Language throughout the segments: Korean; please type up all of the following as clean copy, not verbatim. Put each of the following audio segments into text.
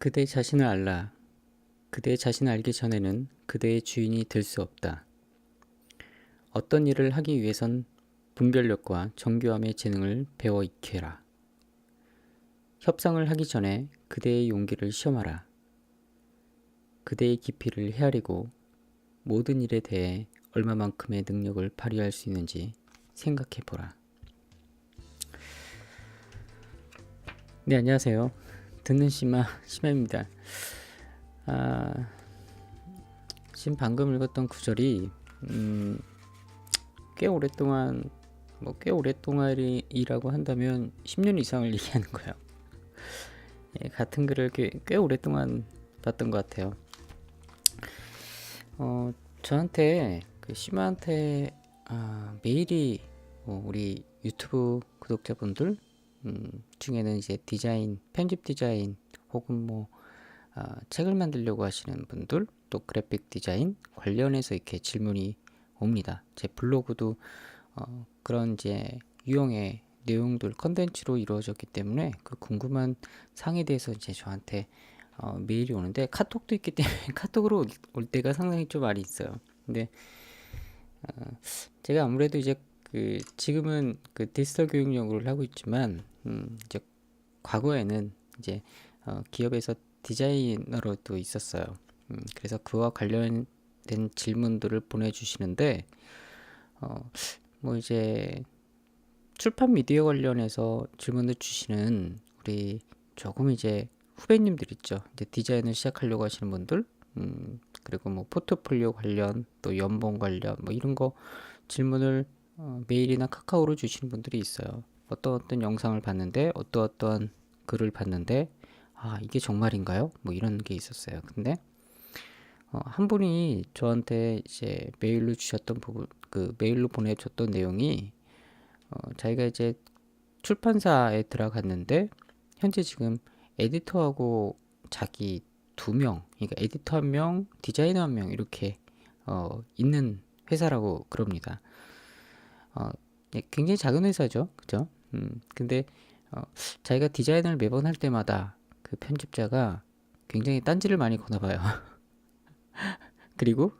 그대 자신을 알라. 그대 자신을 알기 전에는 그대의 주인이 될 수 없다. 어떤 일을 하기 위해선 분별력과 정교함의 재능을 배워 익혀라. 협상을 하기 전에 그대의 용기를 시험하라. 그대의 깊이를 헤아리고 모든 일에 대해 얼마만큼의 능력을 발휘할 수 있는지 생각해보라. 네, 안녕하세요. 듣는 심야입니다. 지금 방금 읽었던 구절이 꽤 오랫동안이라고 한다면 10년 이상을 얘기하는 거예요. 예, 같은 글을 꽤 오랫동안 봤던 것 같아요. 저한테 심한테 메일이 우리 유튜브 구독자분들 중에는 이제 디자인, 편집 디자인 혹은 책을 만들려고 하시는 분들, 또 그래픽 디자인 관련해서 이렇게 질문이 옵니다. 제 블로그도 그런 이제 유형의 내용들 컨텐츠로 이루어졌기 때문에 그 궁금한 사항에 대해서 이제 저한테 메일이 오는데, 카톡도 있기 때문에 카톡으로 올 때가 상당히 좀 많이 있어요. 근데 제가 아무래도 이제 지금은 디지털 교육 연구를 하고 있지만 이제 과거에는 이제 기업에서 디자이너로 또 있었어요. 그래서 그와 관련된 질문들을 보내주시는데 이제 출판 미디어 관련해서 질문을 주시는 우리 조금 이제 후배님들 있죠. 이제 디자인을 시작하려고 하시는 분들, 그리고 포트폴리오 관련, 또 연봉 관련, 이런 거 질문을 메일이나 카카오로 주시는 분들이 있어요. 어떤 영상을 봤는데, 어떠한 글을 봤는데, 이게 정말인가요? 이런 게 있었어요. 근데 한 분이 저한테 이제 메일로 주셨던 부분, 메일로 보내줬던 내용이 자기가 이제 출판사에 들어갔는데 현재 지금 에디터하고 자기 두 명, 그러니까 에디터 한 명, 디자이너 한 명 이렇게 있는 회사라고 그럽니다. 예, 굉장히 작은 회사죠, 그죠? 근데 자기가 디자인을 매번 할 때마다 그 편집자가 굉장히 딴지를 많이 거나 봐요. 그리고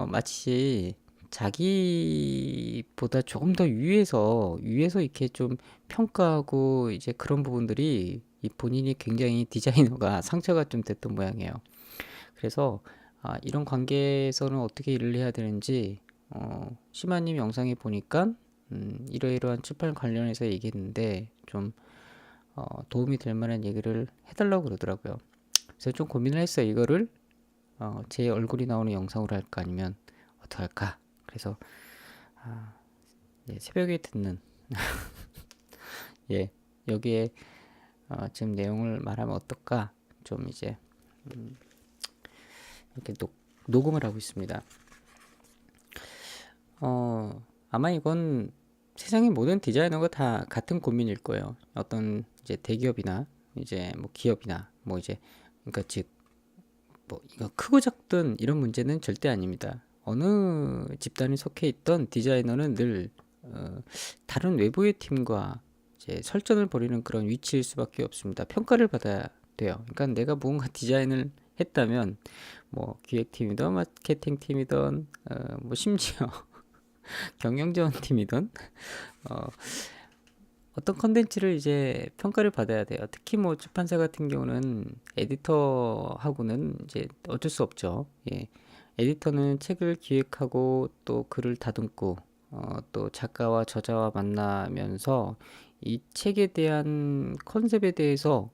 마치 자기보다 조금 더 위에서 이렇게 좀 평가하고, 이제 그런 부분들이 이 본인이 굉장히 디자이너가 상처가 좀 됐던 모양이에요. 그래서 이런 관계에서는 어떻게 일을 해야 되는지 시마님 영상에 보니까 이러이러한 출판 관련해서 얘기했는데 좀 도움이 될 만한 얘기를 해달라고 그러더라고요. 그래서 좀 고민을 했어요. 이거를 제 얼굴이 나오는 영상으로 할까, 아니면 어떻게 할까. 그래서 예, 새벽에 듣는 예, 여기에 지금 내용을 말하면 어떨까, 좀 이제 이렇게 녹음을 하고 있습니다. 아마 이건 세상의 모든 디자이너가 다 같은 고민일 거예요. 어떤 이제 대기업이나 이제 기업이나 이제, 그러니까 즉 이거 크고 작든 이런 문제는 절대 아닙니다. 어느 집단에 속해 있던 디자이너는 늘 다른 외부의 팀과 이제 설전을 벌이는 그런 위치일 수밖에 없습니다. 평가를 받아야 돼요. 그러니까 내가 무언가 디자인을 했다면 기획팀이든 마케팅팀이든 심지어 경영지원팀이든 어떤 컨텐츠를 이제 평가를 받아야 돼요. 특히 출판사 같은 경우는 에디터하고는 이제 어쩔 수 없죠. 예. 에디터는 책을 기획하고 또 글을 다듬고 또 작가와 저자와 만나면서 이 책에 대한 컨셉에 대해서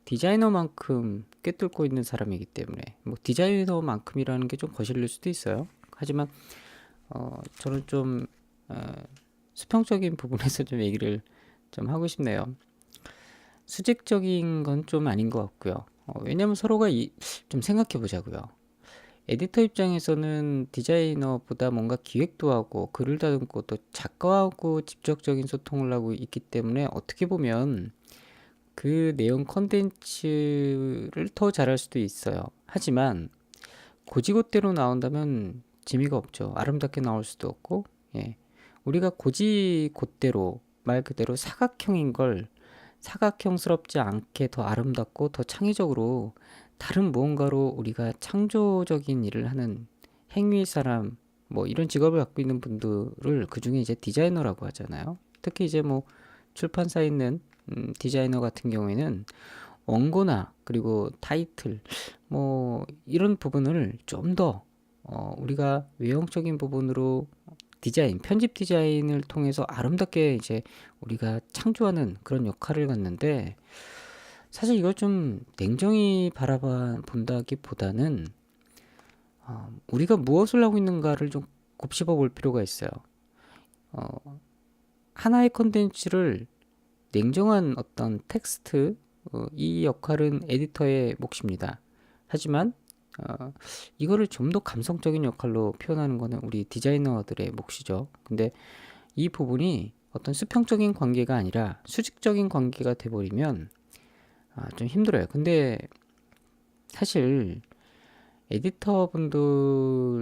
디자이너만큼 꿰뚫고 있는 사람이기 때문에 디자이너만큼이라는 게 좀 거슬릴 수도 있어요. 하지만 저는 좀 수평적인 부분에서 좀 얘기를 좀 하고 싶네요. 수직적인 건 좀 아닌 것 같고요. 왜냐면 서로가 좀 생각해 보자고요. 에디터 입장에서는 디자이너보다 뭔가 기획도 하고 글을 다듬고 또 작가하고 직접적인 소통을 하고 있기 때문에 어떻게 보면 그 내용 컨텐츠를 더 잘할 수도 있어요. 하지만 고지고대로 나온다면 재미가 없죠. 아름답게 나올 수도 없고, 예. 우리가 고지고대로 말 그대로 사각형인 걸 사각형스럽지 않게 더 아름답고 더 창의적으로 다른 무언가로 우리가 창조적인 일을 하는 행위 사람, 뭐 이런 직업을 갖고 있는 분들을 그중에 이제 디자이너라고 하잖아요. 특히 이제 뭐 출판사에 있는 디자이너 같은 경우에는 원고나 그리고 타이틀 뭐 이런 부분을 좀 더 우리가 외형적인 부분으로 디자인, 편집 디자인을 통해서 아름답게 이제 우리가 창조하는 그런 역할을 갖는데, 사실 이걸 좀 냉정히 바라봐 본다기보다는 우리가 무엇을 하고 있는가를 좀 곱씹어 볼 필요가 있어요. 하나의 컨텐츠를 냉정한 어떤 텍스트, 이 역할은 에디터의 몫입니다. 하지만 이거를 좀 더 감성적인 역할로 표현하는 거는 우리 디자이너들의 몫이죠. 근데 이 부분이 어떤 수평적인 관계가 아니라 수직적인 관계가 돼버리면 좀 힘들어요. 근데 사실 에디터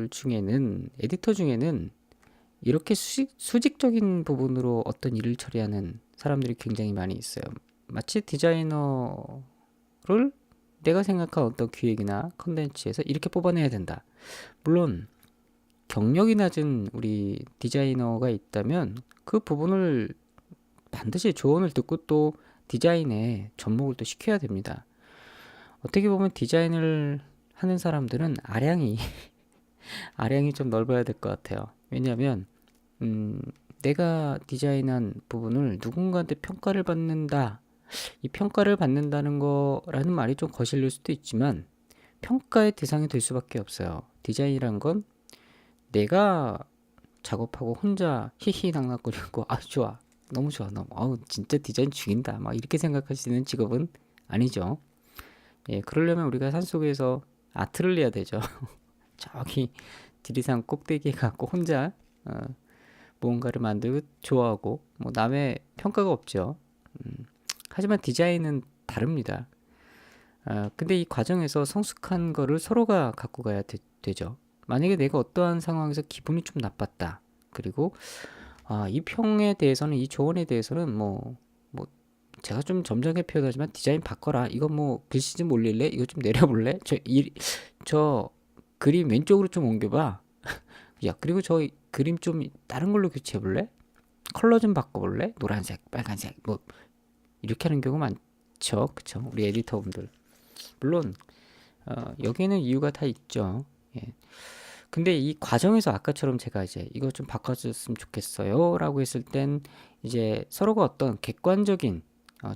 중에는 이렇게 수직적인 부분으로 어떤 일을 처리하는 사람들이 굉장히 많이 있어요. 마치 디자이너를 내가 생각한 어떤 기획이나 컨텐츠에서 이렇게 뽑아내야 된다. 물론 경력이 낮은 우리 디자이너가 있다면 그 부분을 반드시 조언을 듣고 또 디자인에 접목을 또 시켜야 됩니다. 어떻게 보면 디자인을 하는 사람들은 아량이 좀 넓어야 될 것 같아요. 왜냐하면 내가 디자인한 부분을 누군가한테 평가를 받는다. 이 평가를 받는다는 거라는 말이 좀 거슬릴 수도 있지만 평가의 대상이 될 수밖에 없어요. 디자인이란 건 내가 작업하고 혼자 히히낙낙거리고 좋아, 너무 좋아, 너무 진짜 디자인 죽인다 막 이렇게 생각할 수 있는 직업은 아니죠. 예, 그러려면 우리가 산속에서 아트를 해야 되죠. 저기 지리산 꼭대기에 가고 혼자 무언가를 만들고 좋아하고 뭐 남의 평가가 없죠. 하지만 디자인은 다릅니다. 근데 이 과정에서 성숙한 거를 서로가 갖고 가야 되죠. 만약에 내가 어떠한 상황에서 기분이 좀 나빴다. 그리고 이 평에 대해서는, 이 조언에 대해서는 뭐 제가 좀 점잖게 표현하지만 디자인 바꿔라. 이거 뭐 글씨 좀 올릴래? 이거 좀 내려볼래? 저 그림 왼쪽으로 좀 옮겨봐. 야, 그리고 저 그림 좀 다른 걸로 교체해볼래? 컬러 좀 바꿔볼래? 노란색, 빨간색, 뭐 이렇게 하는 경우 많죠, 그쵸? 우리 에디터분들. 물론 여기에는 이유가 다 있죠. 예. 근데 이 과정에서 아까처럼 제가 이제 이거 좀 바꿔줬으면 좋겠어요 라고 했을 땐 이제 서로가 어떤 객관적인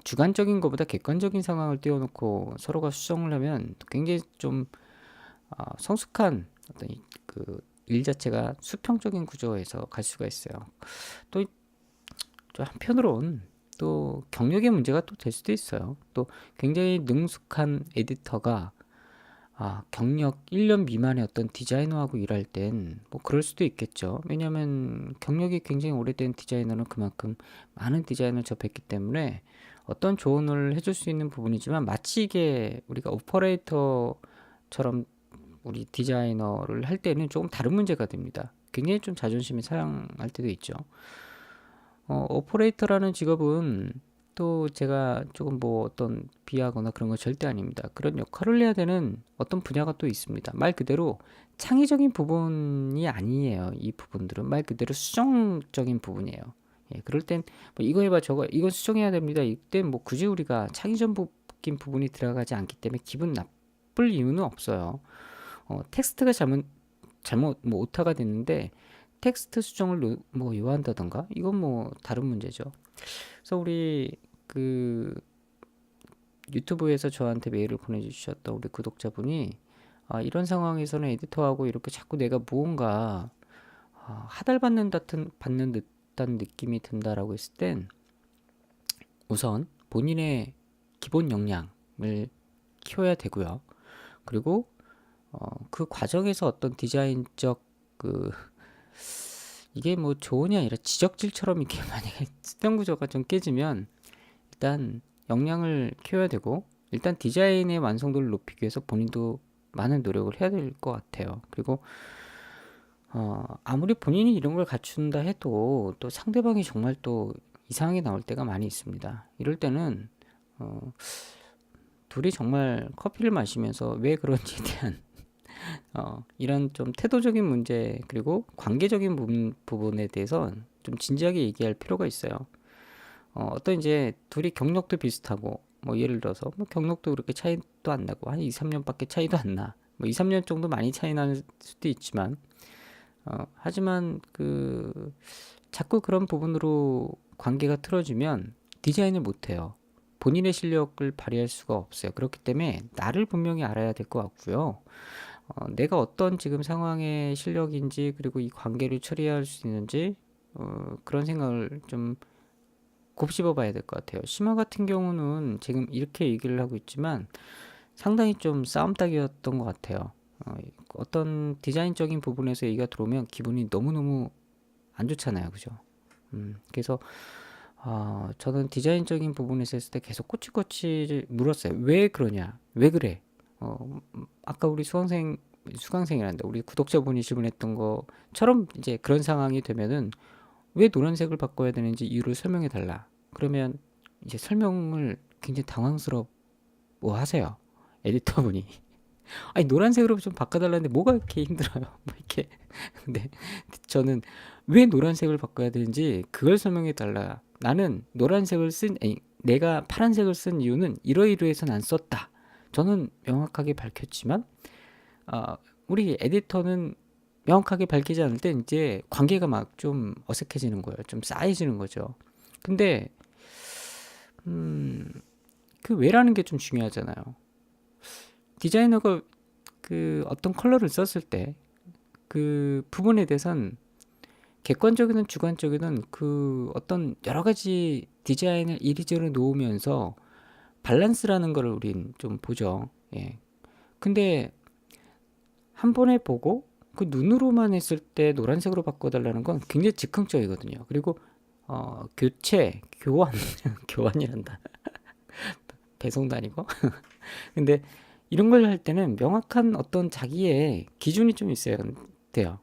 주관적인 것보다 객관적인 상황을 띄워놓고 서로가 수정을 하면 굉장히 좀 성숙한 어떤 그 일 자체가 수평적인 구조에서 갈 수가 있어요. 또 한편으론 또 경력의 문제가 또 될 수도 있어요. 또 굉장히 능숙한 에디터가 경력 1년 미만의 어떤 디자이너하고 일할 땐 뭐 그럴 수도 있겠죠. 왜냐하면 경력이 굉장히 오래된 디자이너는 그만큼 많은 디자인을 접했기 때문에 어떤 조언을 해줄 수 있는 부분이지만, 마치 이게 우리가 오퍼레이터처럼 우리 디자이너를 할 때는 조금 다른 문제가 됩니다. 굉장히 좀 자존심이 상할 때도 있죠. 오퍼레이터라는 직업은 또 제가 조금 뭐 어떤 비하거나 그런 거 절대 아닙니다. 그런 역할을 해야 되는 어떤 분야가 또 있습니다. 말 그대로 창의적인 부분이 아니에요. 이 부분들은 말 그대로 수정적인 부분이에요. 예, 그럴 땐 뭐 이거 해봐, 저거 이건 수정해야 됩니다. 이때 뭐 굳이 우리가 창의적인 부분이 들어가지 않기 때문에 기분 나쁠 이유는 없어요. 텍스트가 잘못 뭐 오타가 됐는데 텍스트 수정을 뭐 요한다던가, 이건 뭐 다른 문제죠. 그래서 우리 그 유튜브에서 저한테 메일을 보내주셨던 우리 구독자분이 이런 상황에서는 에디터하고 이렇게 자꾸 내가 무언가 하달받는 듯한 느낌이 든다라고 했을 땐 우선 본인의 기본 역량을 키워야 되고요. 그리고 그 과정에서 어떤 디자인적 이게 뭐 조언이 아니라 지적질처럼 이렇게 만약에 수평 구조가 좀 깨지면 일단 역량을 키워야 되고, 일단 디자인의 완성도를 높이기 위해서 본인도 많은 노력을 해야 될 것 같아요. 그리고 아무리 본인이 이런 걸 갖춘다 해도 또 상대방이 정말 또 이상하게 나올 때가 많이 있습니다. 이럴 때는 어, 둘이 정말 커피를 마시면서 왜 그런지에 대한 이런 좀 태도적인 문제 그리고 관계적인 부분에 대해서 좀 진지하게 얘기할 필요가 있어요. 어떤 이제 둘이 경력도 비슷하고 뭐 예를 들어서 뭐 경력도 그렇게 차이도 안 나고 한 2, 3년밖에 차이도 안 나. 뭐 2, 3년 정도 많이 차이 날 수도 있지만 하지만 자꾸 그런 부분으로 관계가 틀어지면 디자인을 못 해요. 본인의 실력을 발휘할 수가 없어요. 그렇기 때문에 나를 분명히 알아야 될 것 같고요. 내가 어떤 지금 상황의 실력인지 그리고 이 관계를 처리할 수 있는지 그런 생각을 좀 곱씹어 봐야 될 것 같아요. 심화 같은 경우는 지금 이렇게 얘기를 하고 있지만 상당히 좀 싸움닭이었던 것 같아요. 어떤 디자인적인 부분에서 얘기가 들어오면 기분이 너무너무 안 좋잖아요. 그죠? 그래서 저는 디자인적인 부분에서 했을 때 계속 꼬치꼬치 물었어요. 왜 그러냐? 왜 그래? 아까 우리 수강생이란다. 우리 구독자분이 질문했던 것처럼 이제 그런 상황이 되면은 왜 노란색을 바꿔야 되는지 이유를 설명해 달라. 그러면 이제 설명을 굉장히 당황스러워 하세요. 에디터분이. 아니 노란색으로 좀 바꿔달라는데 뭐가 이렇게 힘들어요? 뭐 이렇게. 근데 저는 왜 노란색을 바꿔야 되는지 그걸 설명해 달라. 나는 내가 파란색을 쓴 이유는 이러이러해서 난 썼다. 저는 명확하게 밝혔지만 우리 에디터는 명확하게 밝히지 않을 때 이제 관계가 막 좀 어색해지는 거예요. 좀 싸해지는 거죠. 근데 그 왜라는 게 좀 중요하잖아요. 디자이너가 어떤 컬러를 썼을 때 그 부분에 대해선 객관적이든 주관적이든 어떤 여러 가지 디자인을 이리저리 놓으면서 밸런스라는 거를 우린 좀 보죠. 예. 근데 한 번에 보고 그 눈으로만 했을 때 노란색으로 바꿔달라는 건 굉장히 즉흥적이거든요. 그리고 교환, 교환이란다. 배송도 아니고. 근데 이런 걸 할 때는 명확한 어떤 자기의 기준이 좀 있어야 돼요.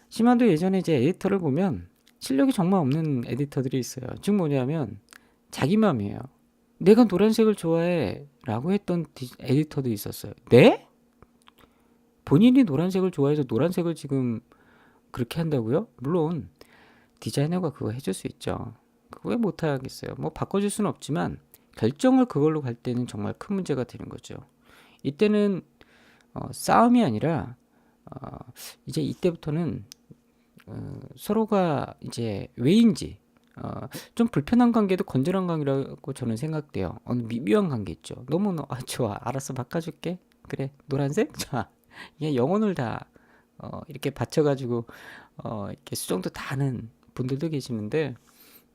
시마도 예전에 이제 에디터를 보면 실력이 정말 없는 에디터들이 있어요. 즉 뭐냐면 자기 맘이에요. 내가 노란색을 좋아해 라고 했던 에디터도 있었어요. 네? 본인이 노란색을 좋아해서 노란색을 지금 그렇게 한다고요? 물론 디자이너가 그거 해줄 수 있죠. 그거 왜 못하겠어요? 뭐 바꿔줄 수는 없지만 결정을 그걸로 갈 때는 정말 큰 문제가 되는 거죠. 이때는 싸움이 아니라 이제 이때부터는 서로가 이제 왜인지 좀 불편한 관계도 건전한 관계라고 저는 생각돼요. 어느 미묘한 관계 있죠. 너무 좋아, 알았어, 바꿔줄게. 그래, 노란색? 자, 이게 영혼을 다 이렇게 바쳐가지고 이렇게 수정도 다 하는 분들도 계시는데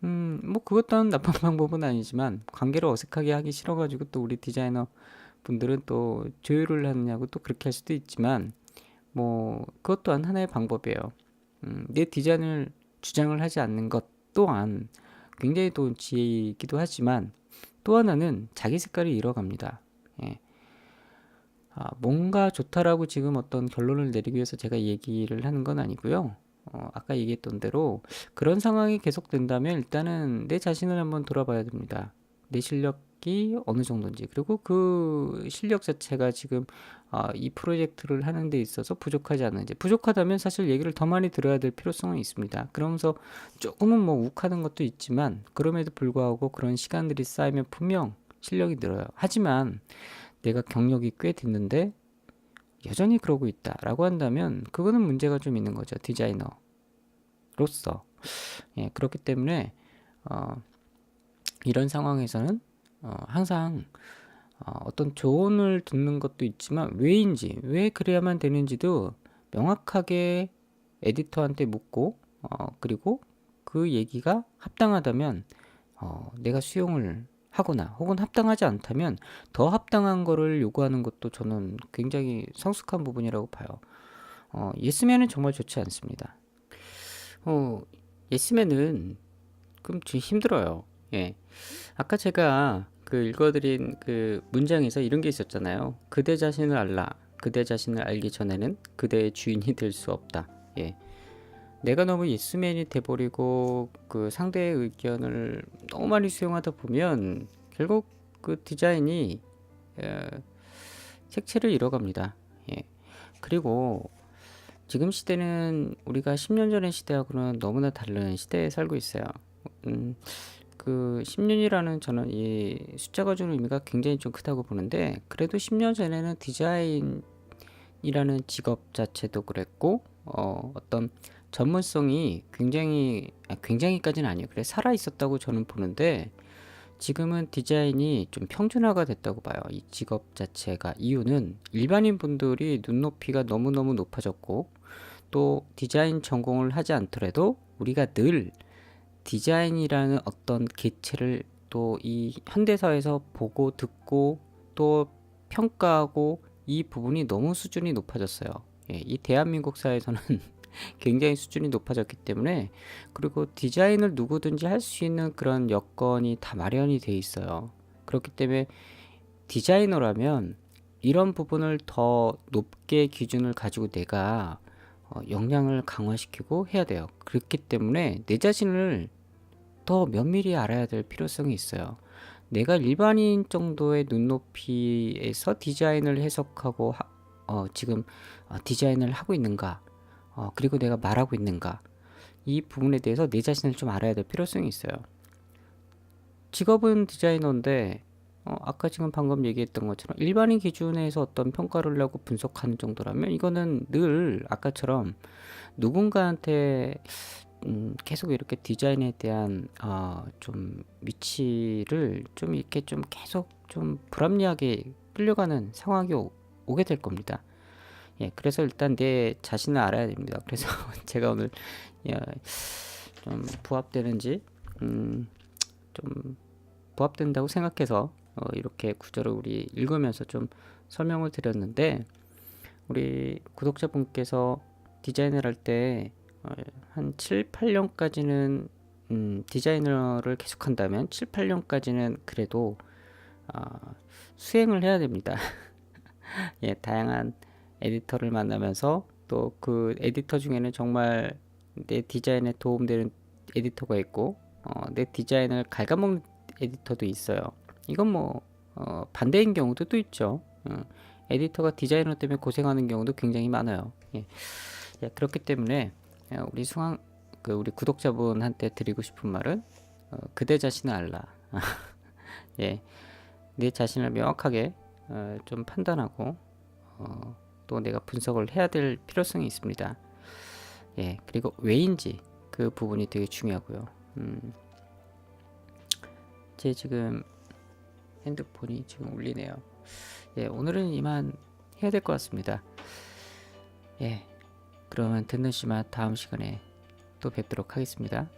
뭐 그것 또한 나쁜 방법은 아니지만 관계를 어색하게 하기 싫어가지고 또 우리 디자이너 분들은 또 조율을 하느냐고 또 그렇게 할 수도 있지만 뭐 그것 또한 하나의 방법이에요. 내 디자인을 주장을 하지 않는 것 또한 굉장히 또 지혜이기도 하지만 또 하나는 자기 색깔을 잃어갑니다. 예. 뭔가 좋다라고 지금 어떤 결론을 내리기 위해서 제가 얘기를 하는 건 아니고요. 아까 얘기했던 대로 그런 상황이 계속된다면 일단은 내 자신을 한번 돌아봐야 됩니다. 내 실력이 어느 정도인지 그리고 그 실력 자체가 지금 이 프로젝트를 하는 데 있어서 부족하지 않은지 부족하다면 사실 얘기를 더 많이 들어야 될 필요성은 있습니다. 그러면서 조금은 뭐 욱하는 것도 있지만 그럼에도 불구하고 그런 시간들이 쌓이면 분명 실력이 늘어요. 하지만 내가 경력이 꽤 됐는데 여전히 그러고 있다라고 한다면 그거는 문제가 좀 있는 거죠. 디자이너로서. 예, 그렇기 때문에 이런 상황에서는 항상 어떤 조언을 듣는 것도 있지만 왜인지 왜 그래야만 되는지도 명확하게 에디터한테 묻고 그리고 그 얘기가 합당하다면 내가 수용을 하거나 혹은 합당하지 않다면 더 합당한 거를 요구하는 것도 저는 굉장히 성숙한 부분이라고 봐요. 예스맨은 정말 좋지 않습니다. 예스맨은 좀 힘들어요. 예. 아까 제가 읽어드린 그 문장에서 이런 게 있었잖아요. 그대 자신을 알라. 그대 자신을 알기 전에는 그대의 주인이 될 수 없다. 예. 내가 너무 예스맨이 돼버리고 그 상대의 의견을 너무 많이 수용하다 보면 결국 그 디자인이 색채를 잃어갑니다. 예. 그리고 지금 시대는 우리가 10년 전의 시대하고는 너무나 다른 시대에 살고 있어요. 그 10년이라는 저는 이 숫자가 주는 의미가 굉장히 좀 크다고 보는데, 그래도 10년 전에는 디자인이라는 직업 자체도 그랬고 어떤 전문성이 굉장히까지는 아니에요. 그래 살아 있었다고 저는 보는데, 지금은 디자인이 좀 평준화가 됐다고 봐요. 이 직업 자체가. 이유는 일반인 분들이 눈높이가 너무너무 높아졌고, 또 디자인 전공을 하지 않더라도 우리가 늘 디자인이라는 어떤 개체를 또 이 현대사회에서 보고 듣고 또 평가하고, 이 부분이 너무 수준이 높아졌어요. 예, 이 대한민국 사회에서는 굉장히 수준이 높아졌기 때문에, 그리고 디자인을 누구든지 할 수 있는 그런 여건이 다 마련이 돼 있어요. 그렇기 때문에 디자이너라면 이런 부분을 더 높게 기준을 가지고 내가 역량을 강화시키고 해야 돼요. 그렇기 때문에 내 자신을 더 면밀히 알아야 될 필요성이 있어요. 내가 일반인 정도의 눈높이에서 디자인을 해석하고 지금 디자인을 하고 있는가, 그리고 내가 말하고 있는가, 이 부분에 대해서 내 자신을 좀 알아야 될 필요성이 있어요. 직업은 디자이너인데 아까 지금 방금 얘기했던 것처럼 일반인 기준에서 어떤 평가를 하고 분석하는 정도라면, 이거는 늘 아까처럼 누군가한테 계속 이렇게 디자인에 대한 좀 위치를 좀 이렇게 좀 계속 좀 불합리하게 끌려가는 상황이 오게 될 겁니다. 예, 그래서 일단 내 자신을 알아야 됩니다. 그래서 제가 오늘 좀 부합되는지 좀 부합된다고 생각해서 이렇게 구절을 우리 읽으면서 좀 설명을 드렸는데, 우리 구독자분께서 디자인을 할 때 한 7, 8년까지는 디자이너를 계속한다면 7, 8년까지는 그래도 수행을 해야 됩니다. 예, 다양한 에디터를 만나면서 또 그 에디터 중에는 정말 내 디자인에 도움되는 에디터가 있고 내 디자인을 갉아먹는 에디터도 있어요. 이건 뭐 반대인 경우도 또 있죠. 에디터가 디자이너 때문에 고생하는 경우도 굉장히 많아요. 예. 예, 그렇기 때문에 우리 구독자분한테 드리고 싶은 말은 그대 자신을 알라. 예, 내 자신을 명확하게 좀 판단하고 또 내가 분석을 해야 될 필요성이 있습니다. 예, 그리고 왜인지 그 부분이 되게 중요하고요. 제 지금 핸드폰이 지금 울리네요. 예, 오늘은 이만 해야 될 것 같습니다. 예, 그러면 듣는 씨만 다음 시간에 또 뵙도록 하겠습니다.